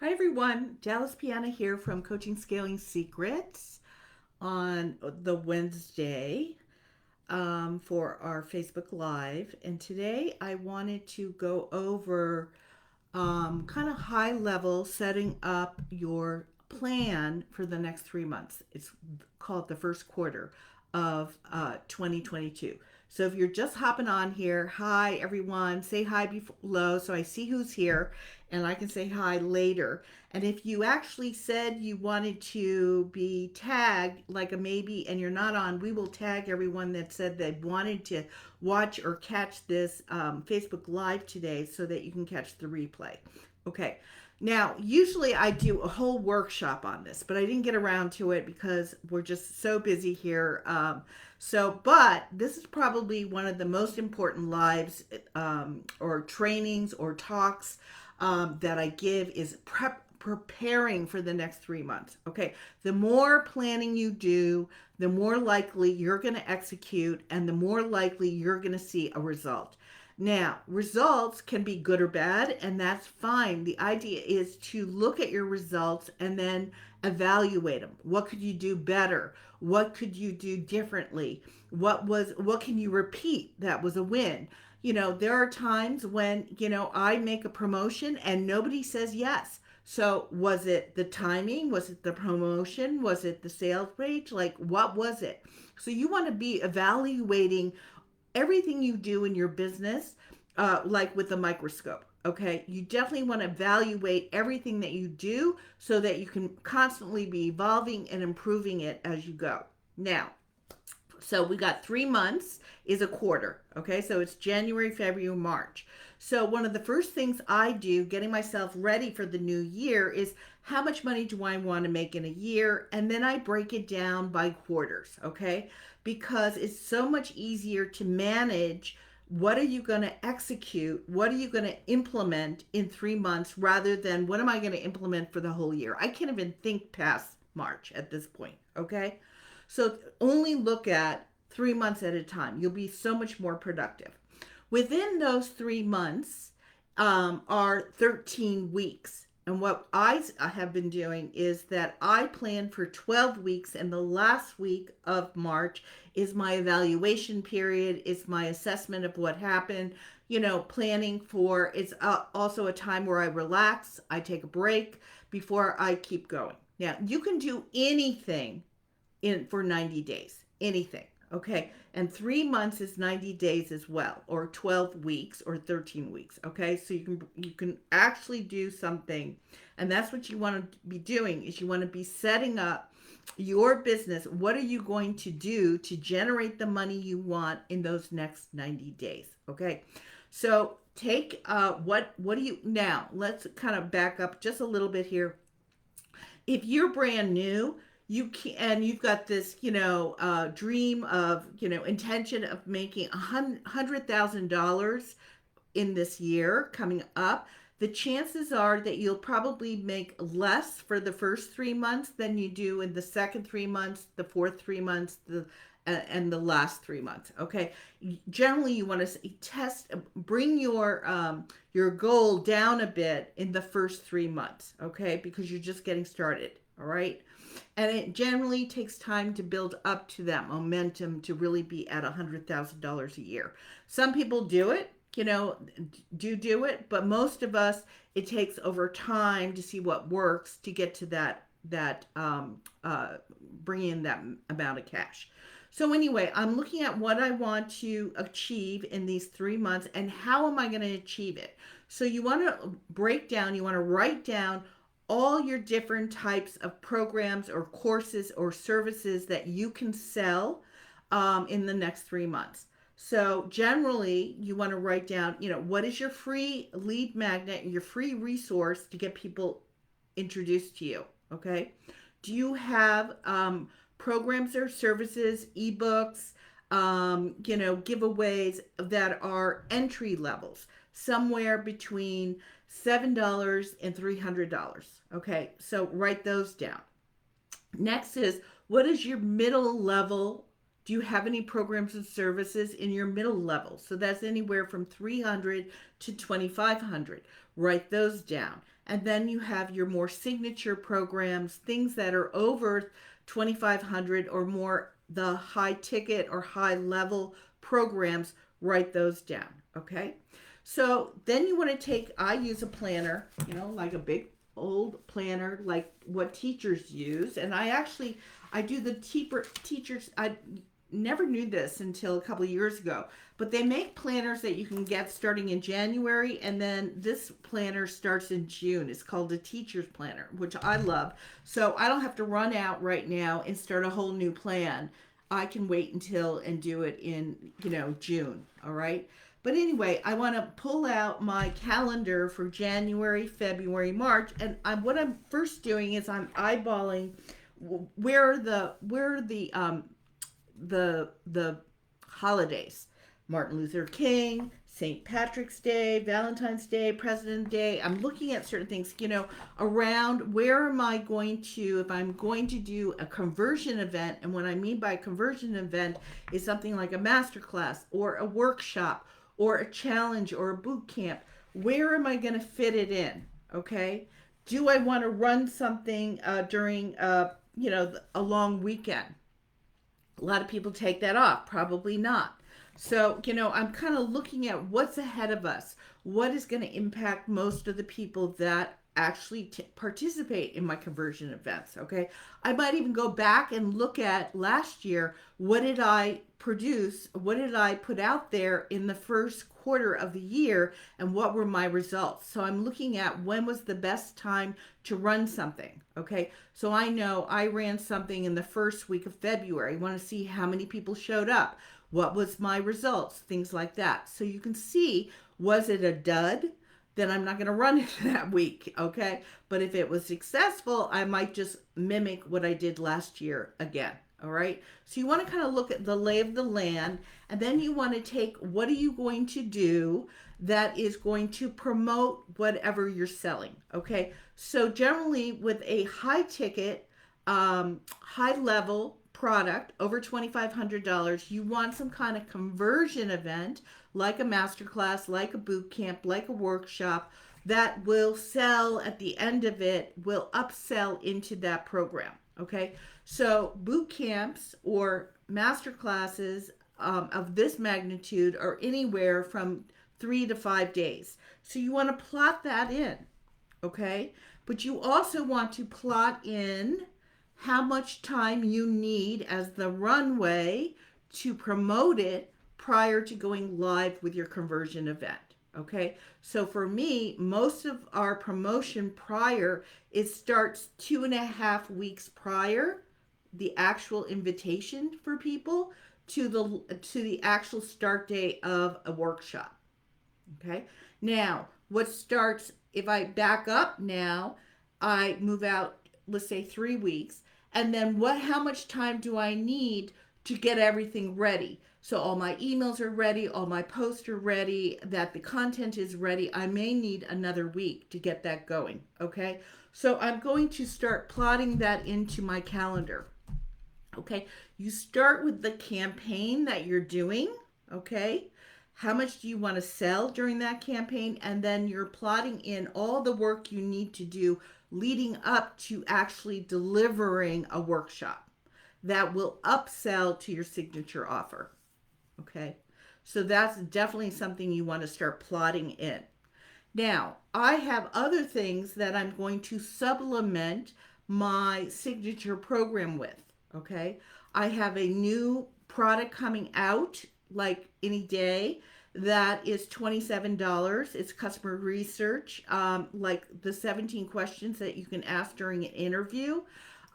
Hi everyone, Dallas Piana here from Coaching Scaling Secrets on the Wednesday for our Facebook Live. And today I wanted to go over kind of high level setting up your plan for the next 3 months. It's called the first quarter of 2022. So if you're just hopping on here, hi everyone, say hi below so I see who's here and I can say hi later. And if you actually said you wanted to be tagged like a maybe and you're not on, we will tag everyone that said they wanted to watch or catch this Facebook Live today so that you can catch the replay. Okay. Now, usually I do a whole workshop on this, but I didn't get around to it because we're just so busy here. But this is probably one of the most important lives or trainings or talks that I give is preparing for the next 3 months. Okay. The more planning you do, the more likely you're going to execute and the more likely you're going to see a result. Now, results can be good or bad, and that's fine. The idea is to look at your results and then evaluate them. What could you do better? What could you do differently? What can you repeat that was a win? There are times when, I make a promotion and nobody says yes. So, was it the timing? Was it the promotion? Was it the sales page? Like, what was it? So, you want to be evaluating everything you do in your business, like with a microscope. Okay, you definitely want to evaluate everything that you do so that you can constantly be evolving and improving it as you go. Now, so we got 3 months is a quarter. Okay, so it's January, February, March. So one of the first things I do, getting myself ready for the new year, is how much money do I want to make in a year? And then I break it down by quarters. Okay, because it's so much easier to manage. What are you going to execute? What are you going to implement in 3 months rather than what am I going to implement for the whole year? I can't even think past March at this point. Okay. So only look at 3 months at a time. You'll be so much more productive. Within those 3 months are 13 weeks. And what I have been doing is that I plan for 12 weeks, and the last week of March is my evaluation period, is my assessment of what happened, planning for it's also a time where I relax, I take a break before I keep going. Now, you can do anything in for 90 days. Anything. Okay. And 3 months is 90 days as well, or 12 weeks or 13 weeks. Okay. So you can actually do something. And that's what you want to be doing is you want to be setting up your business. What are you going to do to generate the money you want in those next 90 days? Okay. So take what do you now let's kind of back up just a little bit here. If you're brand new, you can and you've got this dream of intention of making $100,000 in this year coming up. The chances are that you'll probably make less for the first 3 months than you do in the second 3 months, the fourth 3 months, the and the last 3 months. Okay, generally you want to test, bring your goal down a bit in the first 3 months. Okay, because you're just getting started. All right, and it generally takes time to build up to that momentum to really be at $100,000 a year. Some people do it, do it, but most of us, it takes over time to see what works to get to that bring in that amount of cash. So anyway, I'm looking at what I want to achieve in these 3 months and how am I going to achieve it. So you want to break down, you want to write down all your different types of programs or courses or services that you can sell in the next 3 months. So generally, you want to write down, what is your free lead magnet, your free resource to get people introduced to you. Okay. Do you have programs or services, ebooks, giveaways that are entry levels, somewhere between $7 and $300? Okay. So write those down. Next is what is your middle level? Do you have any programs and services in your middle level? So that's anywhere from 300 to 2,500. Write those down. And then you have your more signature programs, things that are over 2,500 or more, the high ticket or high level programs, write those down. Okay. So then you want to take, I use a planner, like a big old planner, like what teachers use. And I do the teachers, I never knew this until a couple of years ago, but they make planners that you can get starting in January, and then this planner starts in June. It's called a teacher's planner, which I love. So I don't have to run out right now and start a whole new plan. I can wait until and do it in, June. All right. But anyway, I want to pull out my calendar for January, February, March, and what I'm first doing is I'm eyeballing where the holidays, Martin Luther King, St. Patrick's Day, Valentine's Day, President's Day. I'm looking at certain things, around where am I going to, if I'm going to do a conversion event, and what I mean by a conversion event is something like a masterclass or a workshop or a challenge or a boot camp, where am I going to fit it in? Okay. Do I want to run something during, a long weekend? A lot of people take that off. Probably not. So, I'm kind of looking at what's ahead of us. What is going to impact most of the people that actually participate in my conversion events? Okay. I might even go back and look at last year. What did I produce? What did I put out there in the first quarter of the year? And what were my results? So I'm looking at when was the best time to run something. Okay. So I know I ran something in the first week of February. I want to see how many people showed up. What was my results? Things like that. So you can see, was it a dud? Then I'm not going to run it that week, okay? But if it was successful, I might just mimic what I did last year again, all right? So you want to kind of look at the lay of the land, and then you want to take what are you going to do that is going to promote whatever you're selling, okay? So generally with a high ticket, high level product over $2,500, you want some kind of conversion event like a masterclass, like a boot camp, like a workshop that will sell at the end of it, will upsell into that program. Okay. So boot camps or masterclasses of this magnitude are anywhere from 3 to 5 days. So you want to plot that in. Okay. But you also want to plot in how much time you need as the runway to promote it prior to going live with your conversion event. Okay. So for me, most of our promotion prior, it starts 2.5 weeks prior, the actual invitation for people to the actual start date of a workshop. Okay. Now, what starts, if I back up now, I move out, let's say 3 weeks. And then how much time do I need to get everything ready? So all my emails are ready, all my posts are ready, that the content is ready. I may need another week to get that going. Okay. So I'm going to start plotting that into my calendar. Okay. You start with the campaign that you're doing. Okay. How much do you want to sell during that campaign? And then you're plotting in all the work you need to do leading up to actually delivering a workshop that will upsell to your signature offer. Okay. So that's definitely something you want to start plotting in. Now, I have other things that I'm going to supplement my signature program with. Okay. I have a new product coming out like any day that is $27. It's customer research, like the 17 questions that you can ask during an interview.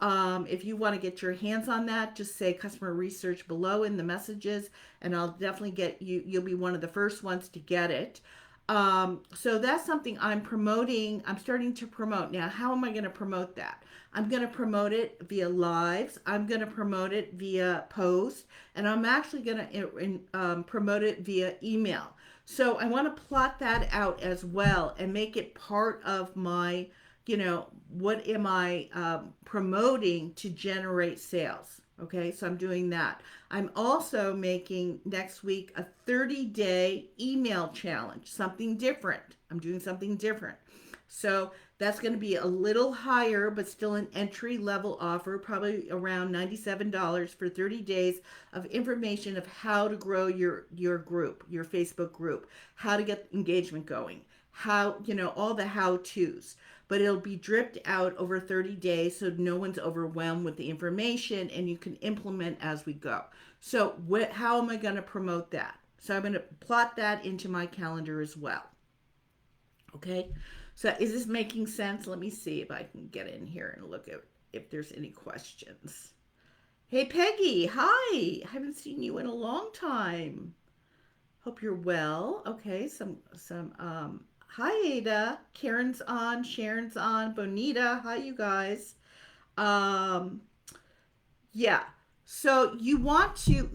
If you want to get your hands on that, just say customer research below in the messages, and I'll definitely get you. You'll be one of the first ones to get it. So that's something I'm promoting. I'm starting to promote. Now, how am I going to promote that? I'm going to promote it via lives. I'm going to promote it via posts, and I'm actually going to promote it via email. So I want to plot that out as well and make it part of my, what am I promoting to generate sales? Okay, so I'm doing that. I'm also making next week a 30-day email challenge, something different. I'm doing something different. So that's going to be a little higher, but still an entry level offer, probably around $97 for 30 days of information of how to grow your group, your Facebook group, how to get engagement going, how, all the how to's. But it'll be dripped out over 30 days so no one's overwhelmed with the information and you can implement as we go. So, how am I going to promote that? So, I'm going to plot that into my calendar as well. Okay, so is this making sense? Let me see if I can get in here and look at if there's any questions. Hey Peggy, hi. I haven't seen you in a long time. Hope you're well. Okay, hi Ada. Karen's on, Sharon's on, Bonita. Hi you guys. Um yeah. So you want to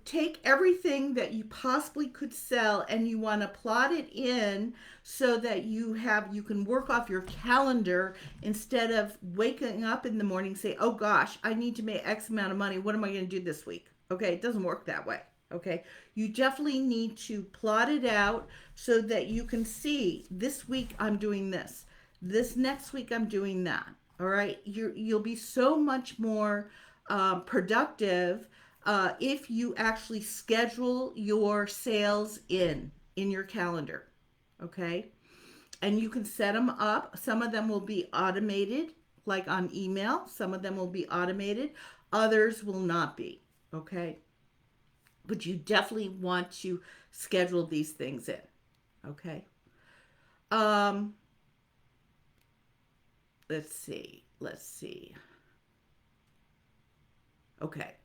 take everything that you possibly could sell and you want to plot it in so that you can work off your calendar instead of waking up in the morning and say, "Oh gosh, I need to make X amount of money. What am I going to do this week?" Okay, it doesn't work that way. Okay, you definitely need to plot it out so that you can see this week I'm doing this. This next week I'm doing that. All right, you'll be so much more productive if you actually schedule your sales in your calendar. Okay, and you can set them up. Some of them will be automated, like on email. Some of them will be automated. Others will not be. Okay, but you definitely want to schedule these things in. Okay. Um, let's see. Okay.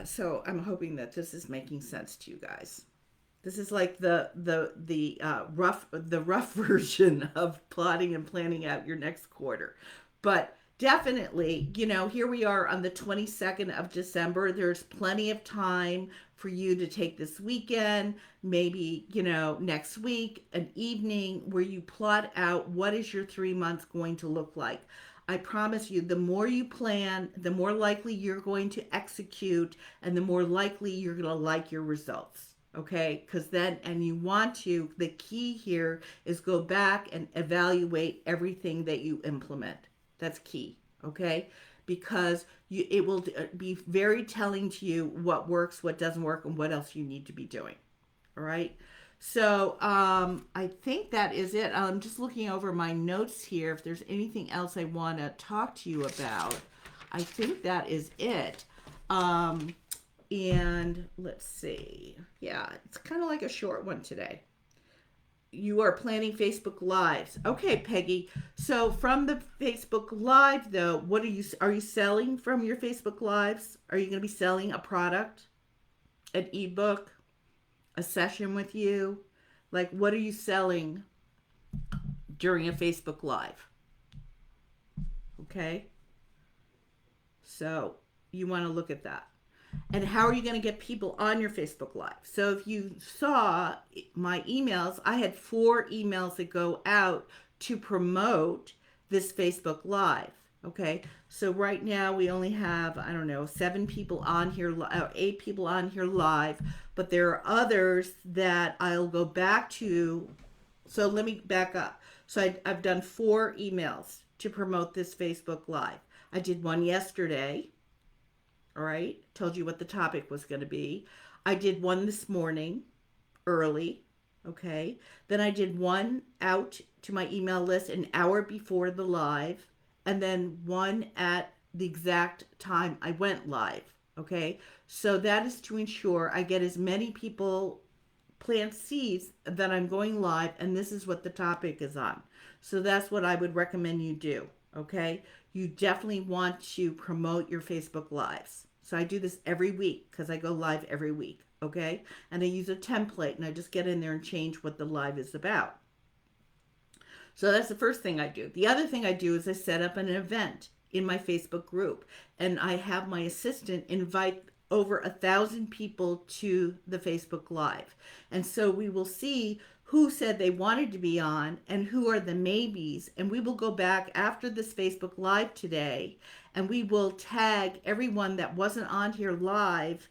So I'm hoping that this is making sense to you guys. This is like the rough version of plotting and planning out your next quarter. But definitely, here we are on the 22nd of December. There's plenty of time for you to take this weekend, maybe, next week, an evening where you plot out what is your 3 months going to look like. I promise you, the more you plan, the more likely you're going to execute, and the more likely you're going to like your results. Okay, because the key here is go back and evaluate everything that you implement. That's key. Okay, because it will be very telling to you what works, what doesn't work, and what else you need to be doing. All right. So I think that is it. I'm just looking over my notes here. If there's anything else I want to talk to you about, I think that is it. And let's see. Yeah, it's kind of like a short one today. You are planning Facebook Lives. Okay, Peggy. So from the Facebook Live, though, what are you selling from your Facebook Lives? Are you going to be selling a product, an ebook, a session with you? Like, what are you selling during a Facebook Live? Okay. So you want to look at that. And how are you going to get people on your Facebook Live? So if you saw my emails, I had 4 emails that go out to promote this Facebook Live. Okay, so right now we only have, I don't know, 7 people on here, 8 people on here live, but there are others that I'll go back to. So let me back up. So I've done 4 emails to promote this Facebook Live. I did one yesterday. All right, told you what the topic was going to be. I did one this morning, early. Okay, then I did one out to my email list an hour before the live, and then one at the exact time I went live. Okay, so that is to ensure I get as many people plant seeds that I'm going live, and this is what the topic is on. So that's what I would recommend you do. Okay, you definitely want to promote your Facebook Lives. So I do this every week because I go live every week. Okay, and I use a template and I just get in there and change what the live is about. So that's the first thing I do. The other thing I do is I set up an event in my Facebook group, and I have my assistant invite over 1,000 people to the Facebook Live. And so we will see who said they wanted to be on and who are the maybes. And we will go back after this Facebook Live today and we will tag everyone that wasn't on here live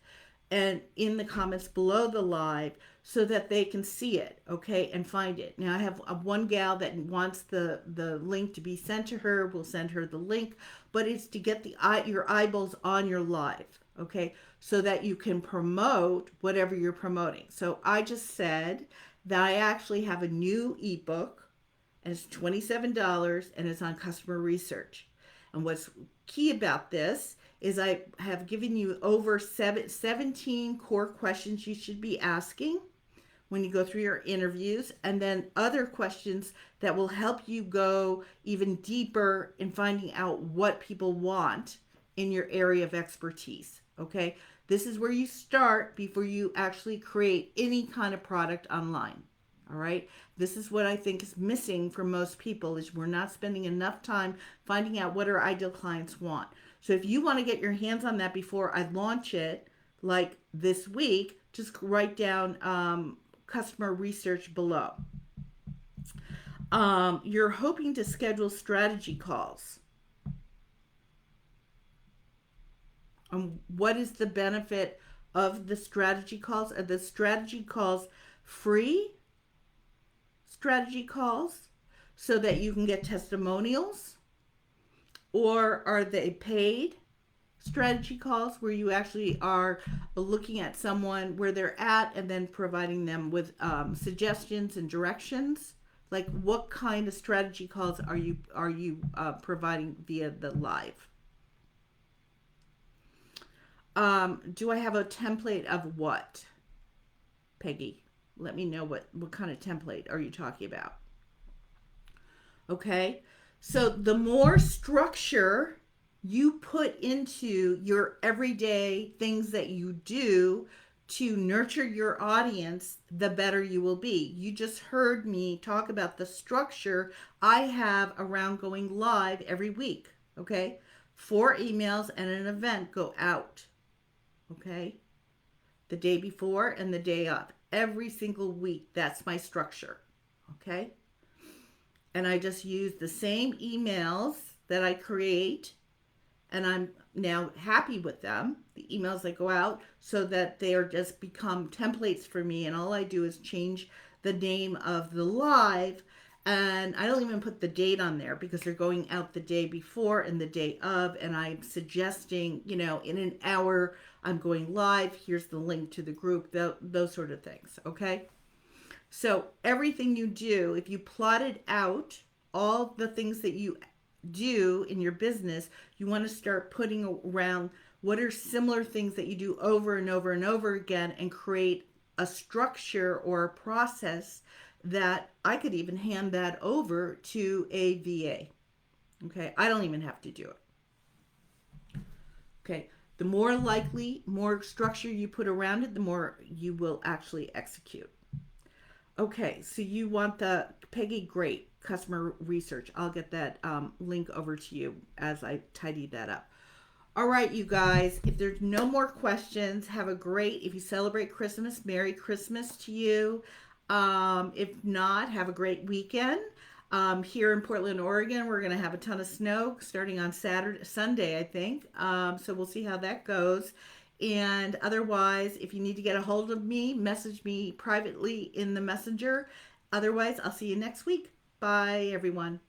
and in the comments below the live so that they can see it, okay, and find it. Now I have one gal that wants the link to be sent to her. We'll send her the link, but it's to get your eyeballs on your live, okay, so that you can promote whatever you're promoting. So I just said that I actually have a new ebook, and it's $27, and it's on customer research. And what's key about this is I have given you over 17 core questions you should be asking when you go through your interviews, and then other questions that will help you go even deeper in finding out what people want in your area of expertise. Okay, this is where you start before you actually create any kind of product online. All right, this is what I think is missing for most people, is we're not spending enough time finding out what our ideal clients want. So if you want to get your hands on that before I launch it, like this week, just write down customer research below. You're hoping to schedule strategy calls. What is the benefit of the strategy calls? Are the strategy calls free strategy calls so that you can get testimonials? Or are they paid strategy calls where you actually are looking at someone where they're at and then providing them with suggestions and directions? Like, what kind of strategy calls are you providing via the live? Do I have a template of what, Peggy? Let me know what kind of template are you talking about. Okay, so the more structure you put into your everyday things that you do to nurture your audience, the better you will be. You just heard me talk about the structure I have around going live every week. Okay, 4 emails and an event go out. Okay, the day before and the day of, every single week. That's my structure. Okay, and I just use the same emails that I create, and I'm now happy with them, the emails that go out, so that they are just become templates for me, and all I do is change the name of the live, and I don't even put the date on there because they're going out the day before and the day of, and I'm suggesting, in an hour I'm going live, here's the link to the group, those sort of things. Okay, so everything you do, if you plotted out all the things that you do in your business, you want to start putting around what are similar things that you do over and over and over again, and create a structure or a process that I could even hand that over to a VA. Okay, I don't even have to do it. Okay, the more structure you put around it, the more you will actually execute. Okay, so you want the Peggy, great, customer research. I'll get that link over to you as I tidy that up. All right, you guys, if there's no more questions, have a great, if you celebrate Christmas, Merry Christmas to you. If not, have a great weekend. Here in Portland, Oregon, we're going to have a ton of snow starting on Sunday, I think. So we'll see how that goes. And otherwise, if you need to get a hold of me, message me privately in the messenger. Otherwise, I'll see you next week. Bye, everyone.